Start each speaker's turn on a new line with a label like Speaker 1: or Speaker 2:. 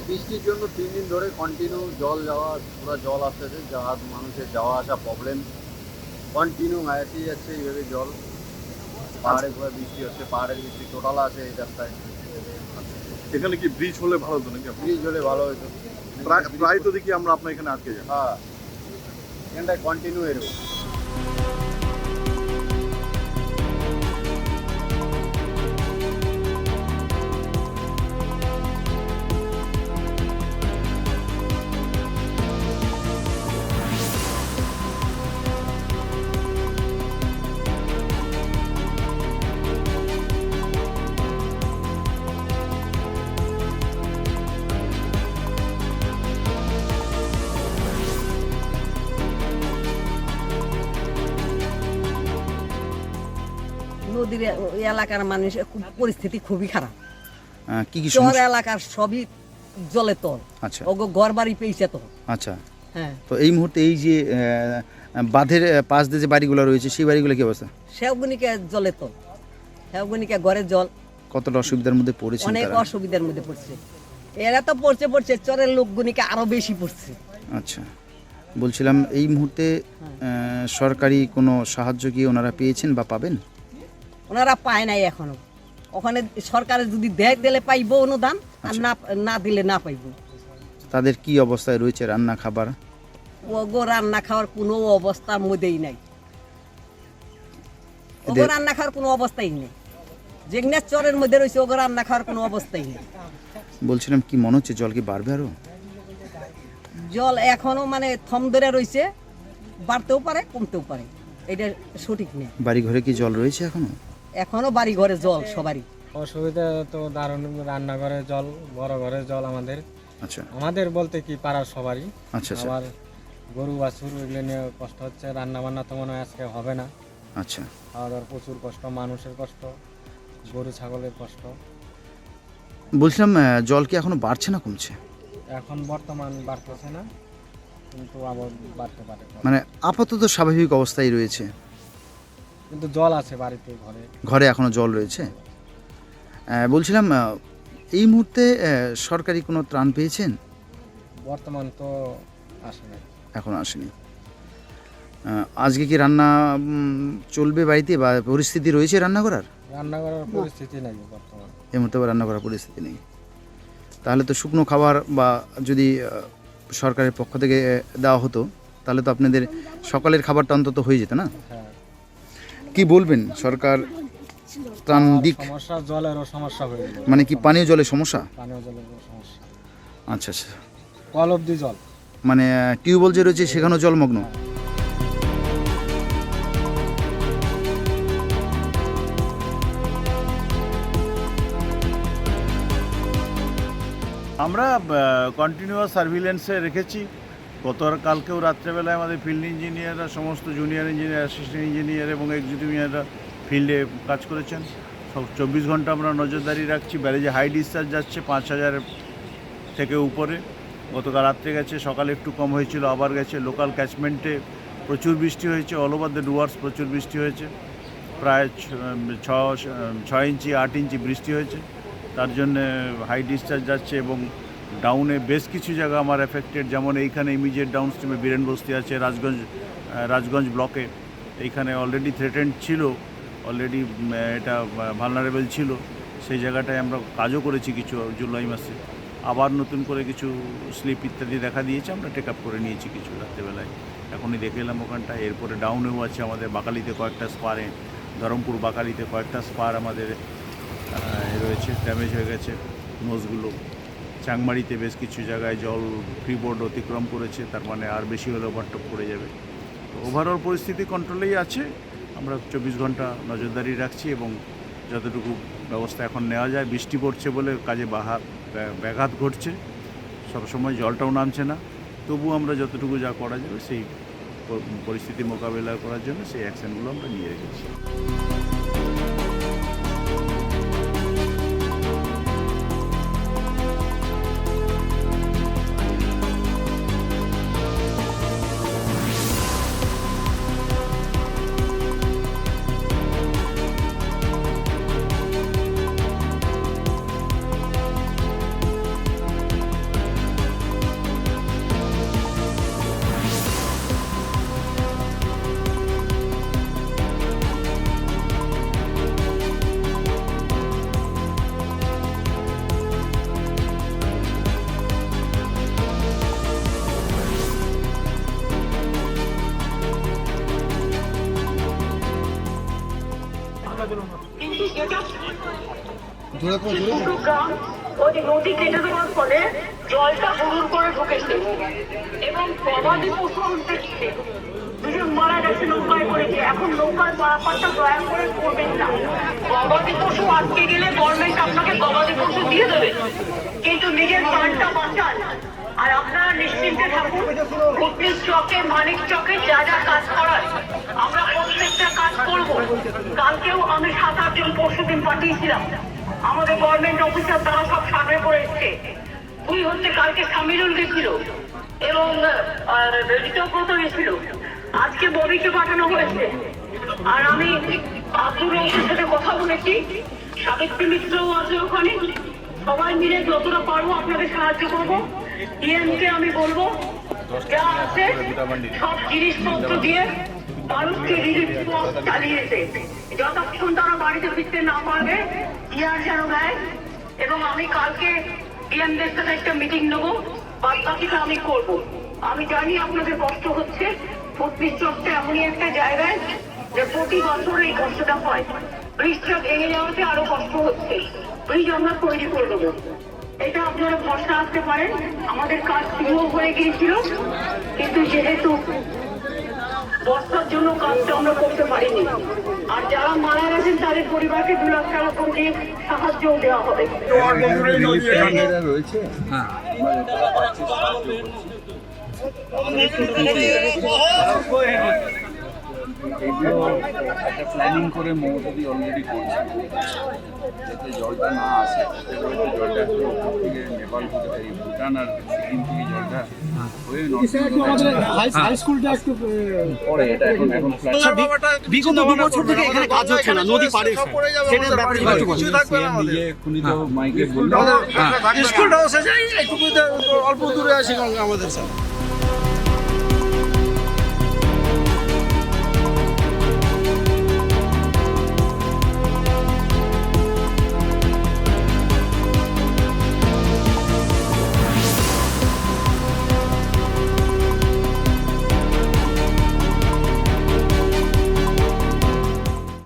Speaker 1: বৃষ্টির জন্য 3 দিন ধরে কন্টিনিউ পুরো জল আসতেছে, মানুষের যাওয়া আসা প্রবলেম, কন্টিনিউ আসেই যাচ্ছে এইভাবে জল। পাহাড়ে ঘুরে বৃষ্টি হচ্ছে, পাহাড়ের বৃষ্টি টোটাল আছে এই রাস্তায়।
Speaker 2: এখানে কি ব্রিজ হলে ভালো হতো নাকি?
Speaker 1: ব্রিজ হলে ভালো হতো।
Speaker 2: প্রায় তো দেখি আমরা আপনার এখানে আটকে যাই।
Speaker 1: হ্যাঁ, এখানটায় কন্টিনিউ এরকম।
Speaker 3: নদীর এলাকার মানুষের পরিস্থিতি খুবই খারাপ।
Speaker 4: কি কি
Speaker 3: শহর
Speaker 4: সমস্যা?
Speaker 3: এলাকার সবই জলে তল।
Speaker 4: আচ্ছা
Speaker 3: ওগো ঘর বাড়ি পেয়েছে তো।
Speaker 4: আচ্ছা।
Speaker 3: হ্যাঁ,
Speaker 4: তো এই মুহূর্তে এই যে বাঁধের পাশ দিয়ে যে বাড়িগুলো রয়েছে সেই বাড়িগুলো কি অবস্থা?
Speaker 3: সেগুনিকে জলে তল, সেগুনিকে ঘরে জল।
Speaker 4: কতটা অসুবিধার মধ্যে পড়েছেন
Speaker 3: অনেক
Speaker 4: তারা?
Speaker 3: অসুবিধার মধ্যে পড়ছে। এরা তো পড়ছে চরের লোকগুনিকে আরো বেশি পড়ছে।
Speaker 4: আচ্ছা, বলছিলাম এই মুহূর্তে সরকারি কোনো সাহায্য কি ওনারা পেয়েছেন বা পাবেন?
Speaker 3: ওনারা পায় নাই এখনো। ওখানে সরকারে যদি দেয় দিলে পাইবো অনুদান, আর না দিলে না পাইবো।
Speaker 4: তাদের কি অবস্থায় রয়েছে রান্না খাবার?
Speaker 3: ওগো রান্না খাওয়ার কোনো অবস্থার মধ্যেই নাই। ওগো
Speaker 4: এদের-
Speaker 3: রান্না খাওয়ার কোনো অবস্থাই নেই। যেখানে চরের মধ্যে রয়েছে ওগো রান্না খাওয়ার কোনো অবস্থাই নেই।
Speaker 4: বলছিলাম কি মনে হচ্ছে জল কি বাড়বে আরো?
Speaker 3: জল এখনো মানে থম ধরে রয়েছে, বাড়তেও পারে কমতেও পারে, এটা সঠিক নেই।
Speaker 4: বাড়ি ঘরে কি জল রয়েছে এখনো?
Speaker 3: এখনো বাড়ি ঘরে জল সবারই।
Speaker 5: অসুবিধা তো দারুণ, রান্নাঘরে জল, বড় ঘরে জল আমাদের।
Speaker 4: আচ্ছা
Speaker 5: আমাদের বলতে কি পাড়ার সবারই।
Speaker 4: আচ্ছা আচ্ছা
Speaker 5: আবার গরু বাছুর এগুলো নিয়ে কষ্ট হচ্ছে, রান্না বান্না তো মনে হয় আজকে হবে না।
Speaker 4: আচ্ছা।
Speaker 5: খাওয়া দাওয়ার প্রচুর কষ্ট, মানুষের কষ্ট, গরু ছাগলের কষ্ট।
Speaker 4: বলছিলাম জল কি এখনো বাড়ছে না কমছে?
Speaker 5: এখন বর্তমান বাড়তেছে না, কিন্তু আবার বাড়তে পারে।
Speaker 4: মানে আপাতত স্বাভাবিক অবস্থায় রয়েছে,
Speaker 5: কিন্তু জল আছে বাড়িতে, ঘরে।
Speaker 4: ঘরে এখনো জল রয়েছে। বলছিলাম এই মুহূর্তে সরকারি কোনো ত্রাণ পেয়েছেন?
Speaker 5: বর্তমান তো আসে নাই।
Speaker 4: এখন আসেনি। আজকে কি রান্না চলবে বাড়িতে বা পরিস্থিতি রয়েছে রান্না করার?
Speaker 5: রান্না করার পরিস্থিতি নেই বর্তমান।
Speaker 4: এই মুহূর্তে আবার রান্না করার পরিস্থিতি নেই। তাহলে তো শুকনো খাবার বা যদি সরকারের পক্ষ থেকে দেওয়া হতো তাহলে তো আপনাদের সকালের খাবারটা অন্তত হয়ে যেত না?
Speaker 5: হ্যাঁ,
Speaker 4: কি বলবেন সরকার ত্রাণ দিক?
Speaker 5: সমস্যা, জলেরও সমস্যা হয়ে গেল।
Speaker 4: মানে কি পানীয় জলের সমস্যা?
Speaker 5: পানীয় জলের সমস্যা,
Speaker 4: আচ্ছা আচ্ছা।
Speaker 5: কল অব্দি জল।
Speaker 4: মানে টিউবওয়েল যে রয়েছে সেখানেও জলমগ্ন?
Speaker 6: আমরা কন্টিনিউয়াস সার্ভিলেন্সে রেখেছি। কালকেও রাত্রেবেলায় আমাদের ফিল্ড ইঞ্জিনিয়াররা, সমস্ত জুনিয়র ইঞ্জিনিয়ার, অ্যাসিস্ট্যান্ট ইঞ্জিনিয়ার এবং এক্সিকিউটিভ ইঞ্জিনিয়াররা ফিল্ডে কাজ করেছেন। সব 24 ঘন্টা আমরা নজরদারি রাখছি। ব্যারেজে হাই ডিসচার্জ যাচ্ছে 5000 থেকে উপরে। গতকাল রাত্রে গেছে, সকালে একটু কম হয়েছিল, আবার গেছে। লোকাল ক্যাচমেন্টে প্রচুর বৃষ্টি হয়েছে, অল ওভার দ্য ডুয়ার্স প্রচুর বৃষ্টি হয়েছে। প্রায় 6 ইঞ্চি 8 ইঞ্চি বৃষ্টি হয়েছে। তার জন্যে হাই ডিসচার্জ যাচ্ছে এবং ডাউনে বেশ কিছু জায়গা আমার এফেক্টেড, যেমন এইখানে ইমিডিয়েট ডাউন স্ট্রিমে বীরেন বস্তি আছে, রাজগঞ্জ ব্লকে এইখানে অলরেডি থ্রেটেন্ড ছিল, অলরেডি এটা ভালনারেবল ছিল। সেই জায়গাটায় আমরা কাজও করেছি কিছু জুলাই মাসে। আবার নতুন করে কিছু স্লিপ ইত্যাদি দেখা দিয়েছে, আমরা টেক আপ করে নিয়েছি কিছু রাত্রেবেলায়, এখনই দেখে এলাম ওখানটায়। এরপরে ডাউনেও আছে আমাদের বাকালিতে কয়েকটা স্পারে, ধরমপুর বাকালিতে কয়েকটা স্পার আমাদের রয়েছে, ড্যামেজ হয়ে গেছে নোজগুলো। চাংমারিতে বেশ কিছু জায়গায় জল ফ্রিবোর্ড অতিক্রম করেছে, তার মানে আর বেশি হলে ওভারটপ পড়ে যাবে। তো ওভারঅল পরিস্থিতি কন্ট্রোলেই আছে। আমরা 24 ঘন্টা নজরদারি রাখছি এবং যতটুকু ব্যবস্থা এখন নেওয়া যায়। বৃষ্টি পড়ছে বলে কাজে ব্যাঘাত ঘটছে, সবসময় জলটাও নামছে না, তবু আমরা যতটুকু যা করা যাবে সেই পরিস্থিতি মোকাবেলা করার জন্য সেই অ্যাকশানগুলো আমরা নিয়ে রেখেছি।
Speaker 7: কিন্তু যেটা দুটো গ্রাম ওই নদী কেটে দেওয়ার ফলে জলটা হুড়ুর করে ঢুকেছে এবং গবাদি পশু উঠতে গিয়ে দুজন মারা গেছে নৌকায় করেছে। এখন নৌকার পারাপারটা দয়া করে করবেন না। গবাদি পশু আটকে গেলে গভর্নমেন্ট আপনাকে গবাদি পশু দিয়ে দেবে, কিন্তু নিজের প্রাণটা বাঁচান। আর আপনারা নিশ্চিন্তে থাকুন, ভুটনির চকে, মানিক চকে যা যা কাজ করার আমরা প্রত্যেকটা কাজ করব। কালকেও আমি 7-8 জন পরশুদিন পাঠিয়েছিলাম, আমাদের গভর্নমেন্ট অফিসার তারা সব সামনে করে এসছে। কালকে সামিরুল গেছিল এবং ঋতব্রত গেছিল, আজকে ববিকে পাঠানো হয়েছে। আর আমি আব্দুর রহমানের সাথে কথা বলেছি, সাবিত্রী মিত্রও আছে ওখানে। সবাই মিলে যতটা পারবো আপনাদের সাহায্য করবো। ডিএমকে আমি বলবো যা আছে সব জিনিসপত্র দিয়ে মানুষকে রিলিফ চালিয়েছে, যতক্ষণ তারা বাড়িতে ফিরতে না পারবে ইয়ার যেন দেয়। এবং আমি কালকে ডিএমদের সাথে একটা মিটিং নেবো, বাদ বাকিটা আমি করবো। আমি জানি আপনাদের কষ্ট হচ্ছে, ভুটনির চকটা এমনই একটা জায়গায় যে প্রতি বছর এই কষ্টটা হয়। ব্রিজটা ভেঙে যাওয়াতে আরো কষ্ট হচ্ছে, ব্রিজ আমরা তৈরি করে দেবো, এটা আপনারা ভরসা আসতে পারেন। আমাদের কাজ শুরু হয়ে গিয়েছিল, কিন্তু যেহেতু বর্ষার জন্য কাজটা আমরা করতে পারিনি। আর যারা মারা গেছেন তাদের পরিবারকে 2 লাখ টাকা করে দিয়ে সাহায্যও দেওয়া হবে।
Speaker 8: এগুলো একটা প্ল্যানিং করে মমতাদি অলরেডি করছে, যাতে জলটা না আসে, যাতে করে জলটা একটু ওপর থেকে নেপাল থেকে এই ভুটান আর সিকিম থেকে জলটা হয়ে হাই স্কুলটা একটু পরে। এটা এখন
Speaker 9: বিগত 2 বছর থেকে এখানে কাজ হচ্ছে না, নদী পাড়ে সেটার ব্যাপারে
Speaker 8: নিজে এক্ষুনি তো মাইকে বললো
Speaker 9: স্কুলটাও শেষ, এইটুকু অল্প দূরে আছে আমাদের স্যার।